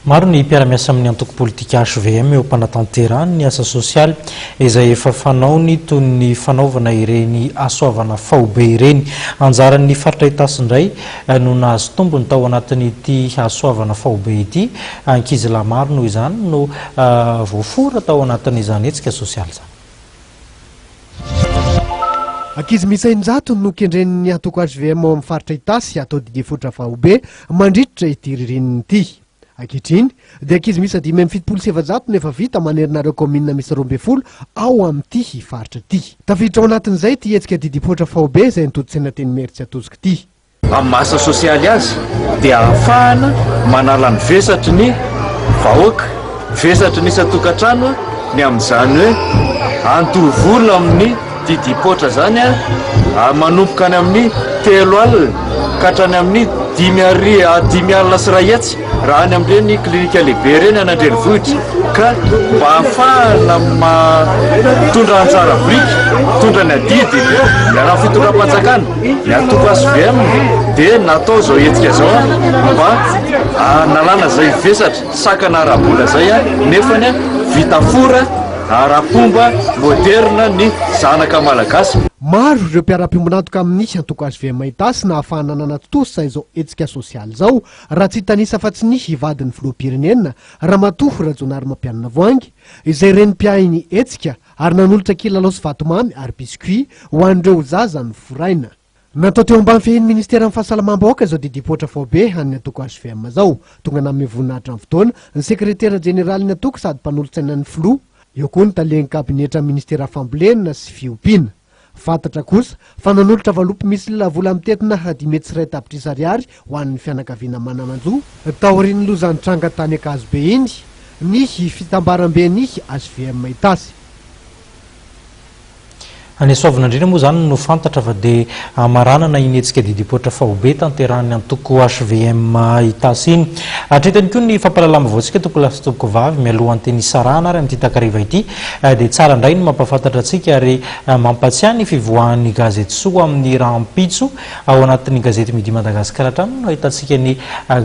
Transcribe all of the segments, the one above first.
Maro ny mpiara-miasa amin'ny antoko politika HVM eo ampanatanterahany ny asa sosialy izay efa fanaony toy ny fanaovana ireny asoavana faobe ireny. Anjaran'ny faritra Itasy indray no nahazo tombony tao anatin'ity asoavana faobe ity. Ankizilahy maro noho izany no voafora tao anatin'izany hetsika sosialy izany. Ankizy miisa 100 no kendren'ny antoko HVM ao amin'ny faritra Itasy atao didy fotra faobe mandritra ity ririnina ity. Ankehitriny dia ankizy miisa 577 no efa vita manerina komina misy 12 ao amin'ity faritra ity. Tafiditra ao anatin'izay ity hetsika didipotra faobe izay nitoditsaina teny Meritsy Atozika ity. Amin'ny asa sosialy azy dia ahafahana manala ny vesatry ny vahoaka, vesatry ny isan-tokantrano ny amin'izany hoe antovola amin'ny didipotra zany manomboka any amin'ny 3 alina ka hatrany amin'ny 5 alina sy 2 hetsy raha any amin'ireny klinika lehibe ireny an'Andrenivohitra ka mba ahafahana mitondra anjara briky, mitondra ny adidy raha fitondram-panjakana ny antoko HVM dia natao izao hetsika zao mba nalana izay vesatra sakana ara-bola zay nefany vita fora ara-pomba moderna ny zanaka malagasy. Maro ireo mpiara-piombonatoka amin'ny antoko HVM Itasy na ahafahana nanatosa izao hetsika sosialy izao raha tsy tanisa fa tsy nisy hivadin'ny filoham-pirenena Ramatoa Rajonary Mampianina Voangy izay renim-piainy hetsika ary nanolotra kilalao sy vatomamy ary biscuit ho an'ireo zaza ny foraina. Natao teo ambany fehin'ny ministera amin'ny fahasalamam-bahoaka izao didipotra faobe han'ny antoko HVM izao. Tonga namin'ny voninahitra amin'ny fotoana ny sekretera jeneralin'ny antoko sady mpanolotsaina ny filoha, eo koa ny talen'ny kabinetra ministera fambolena sy fiompiana. Fantatra kosa fa nanolotra valopy misy vola mitetina 5 tapitrisa ariary ho an'ny fianakaviana Manamanjo tao aorian'ny lozan'ny tranga tany Akazobe iny ny fitambaram-be ny HVM Itasy. Any asoavana indrindra moa zany no fantatra fa dia maranana iny hetsika didipotra faobe tanterahany antoko HVM Itasy iny. Hatretany koa ny fampalalama voantsika toko vavy mialohan'ny teny Sarana ary amin'ity takariva ity dia tsara indray no mampafantatra antsika ary mampatsiahy ny fivoahan'ny gazety soa amin'ny rahampitso ao anatin'ny gazety Midi Madagasikara hatrany no ahitantsika ny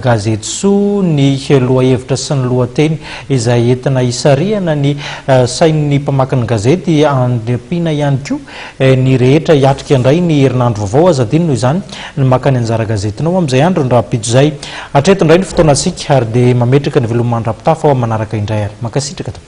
gazety soa ny lohahevitra sy ny lohateny izay entina hisarihana ny sain'ny mpamaky ny gazety andrampiana ihany koa ny rehetra hiatrika indray ny herinandro vaovao aza diny noho izany ny makany anjara gazetinao amin'izay andro ny rahampitso izay. Hatreto indray ny fotoanantsika ary dia mametraka ny velomandra-pitafa ao manaraka indray ary mankasitraka.